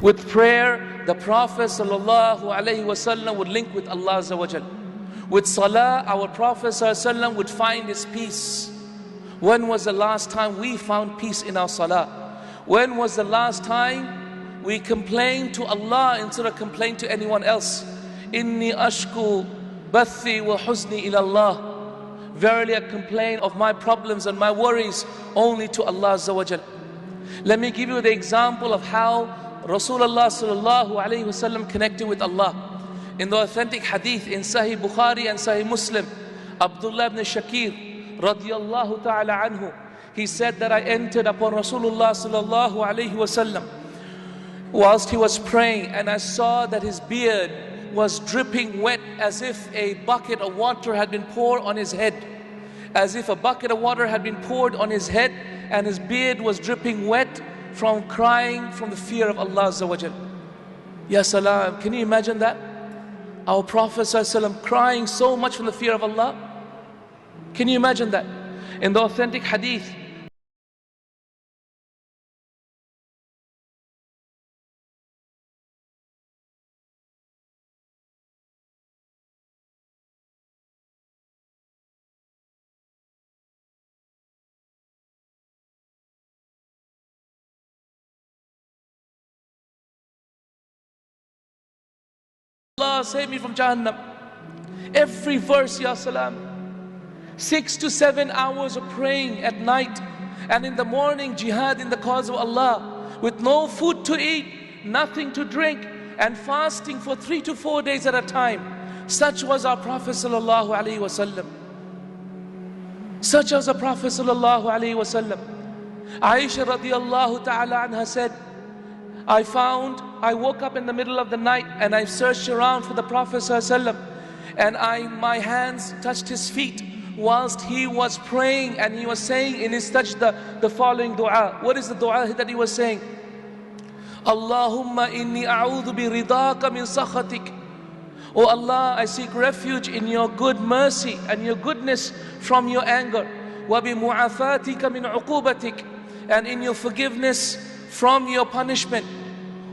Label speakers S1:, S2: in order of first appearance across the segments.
S1: With prayer, the Prophet ﷺ would link with Allah Azza wa Jal. With salah, our Prophet ﷺ would find his peace. When was the last time we found peace in our salah? When was the last time we complained to Allah instead of complaining to anyone else? Inni ashku bathi wa huzni ila Allah. Verily I complain of my problems and my worries only to Allah Azza wa Jal. Let me give you the example of how Rasulullah sallallahu alayhi wasallam connected with Allah. In the authentic hadith in Sahih Bukhari and Sahih Muslim, Abdullah ibn Shakir radiyallahu ta'ala anhu, he said that I entered upon Rasulullah sallallahu alayhi wasallam whilst he was praying, and I saw that his beard was dripping wet as if a bucket of water had been poured on his head. As if a bucket of water had been poured on his head, and his beard was dripping wet from crying from the fear of Allah Azza wa Jal. Ya salam, can you imagine that? Our Prophet ﷺ crying so much from the fear of Allah. Can you imagine that? In the authentic hadith, Allah save me from Jahannam. Every verse, Ya Salam. 6 to 7 hours of praying at night, and in the morning jihad in the cause of Allah, with no food to eat, nothing to drink, and fasting for 3 to 4 days at a time. Such was our Prophet sallallahu alaihi wasallam. Such was the Prophet sallallahu alaihi wasallam. Aisha radiyallahu ta'ala anha said, I woke up in the middle of the night and I searched around for the Prophet ﷺ, and my hands touched his feet whilst he was praying, and he was saying in his sajda the following dua. What is the dua that he was saying? Allahumma inni a'udhu bi ridaka min sakhatik. Oh Allah, I seek refuge in your good mercy and your goodness from your anger. Wa bi mu'afatika min uqubatik, and in your forgiveness from your punishment.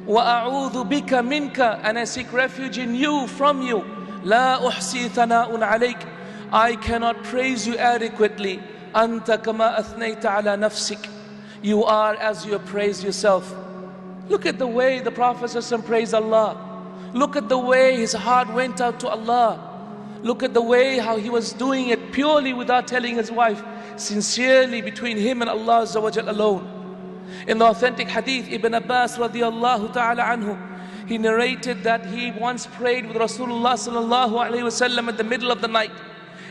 S1: وَأَعُوذُ بِكَ مِنْكَ, and I seek refuge in you, from you. لَا أُحْصِي ثَنَاءٌ عَلَيْكَ, I cannot praise you adequately. أَنْتَ كَمَا أَثْنَيْتَ عَلَى نَفْسِكَ, you are as you have praised yourself. Look at the way the Prophet ﷺ praised Allah. Look at the way his heart went out to Allah. Look at the way how he was doing it purely without telling his wife, sincerely between him and Allah Azza wa Jal alone. In the authentic hadith, Ibn Abbas radiyallahu ta'ala anhu, he narrated that he once prayed with Rasulullah sallallahu alayhi wasallam at the middle of the night,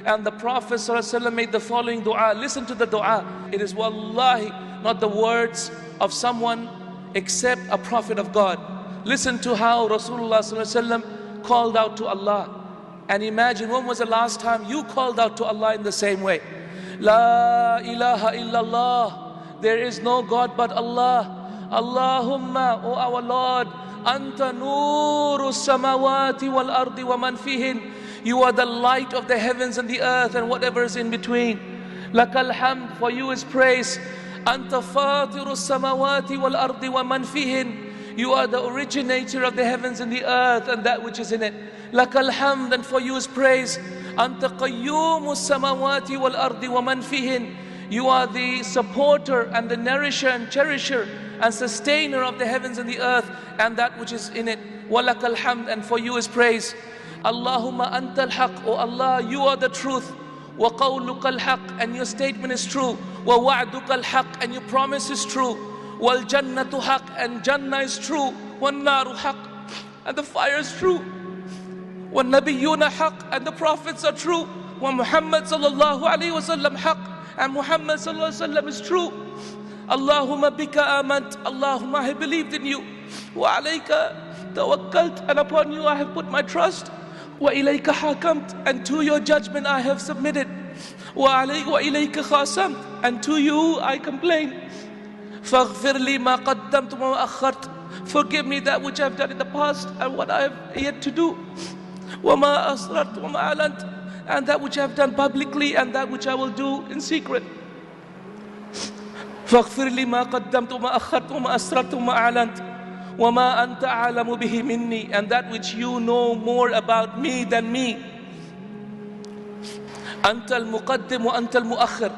S1: and the Prophet sallallahu alayhi wasallam made the following dua. Listen to the dua. It is wallahi not the words of someone except a prophet of God. Listen to how Rasulullah sallallahu alayhi wasallam called out to Allah. And imagine, when was the last time you called out to Allah in the same way? La ilaha illallah, there is no God but Allah. Allahumma, O our Lord, Anta nuru samawati wal ardi wa man fihin, you are the light of the heavens and the earth and whatever is in between. Lakal hamd, for you is praise. Anta fatiru samawati wal ardi wa man fihin, you are the originator of the heavens and the earth and that which is in it. Lakal hamd, and for you is praise. Anta qayyumu samawati wal ardi wa man fihin, you are the supporter and the nourisher and cherisher and sustainer of the heavens and the earth and that which is in it. Walakal hamd, and for you is praise. Allahumma antal haq, O Allah, you are the truth. Wa qawlukal haq, and your statement is true. Wa wa'dukal haq, and your promise is true. Wal jannatu haq, and Jannah is true. Wan naru haq, and the fire is true. Wan nabiyyuna haq, and the prophets are true. Wa Muhammad sallallahu alayhi wa sallam haq, and Muhammad sallallahu alaihi wasallam is true. Allahumma bika amant, Allahumma, I have believed in you. Wa alayka tawakkalt, and upon you I have put my trust. Wa ilayka hakamt, and to your judgment I have submitted. Wa ilayka khasamt, and to you I complain. Faghfir li ma qaddamtu wa akhart, forgive me that which I have done in the past and what I have yet to do. Wa ma asrat wa ma alant, and that which I have done publicly and that which I will do in secret. فَاغْفِرْ لِي مَا قَدَّمْتُ وَمَا أَخَّرْتُ وَمَا أَسْرَرْتُ وَمَا أَعْلَنْتُ وَمَا أَنْتَ أَعْلَمُ بِهِ مِنِّي, and that which you know more about me than me. أَنْتَ الْمُقَدِّمُ وَأَنْتَ الْمُؤَخِّرُ,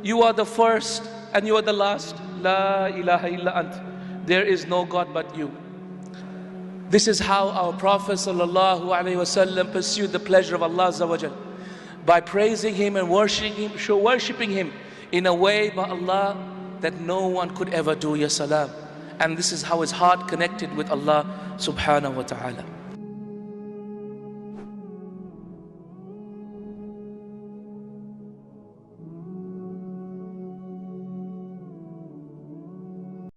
S1: you are the first and you are the last. La ilaha illa ant, there is no God but you. This is how our Prophet ﷺ pursued the pleasure of Allah Azza wa Jal, by praising Him and worshipping Him in a way by Allah that no one could ever do. Ya salam. And this is how his heart connected with Allah subhanahu wa ta'ala.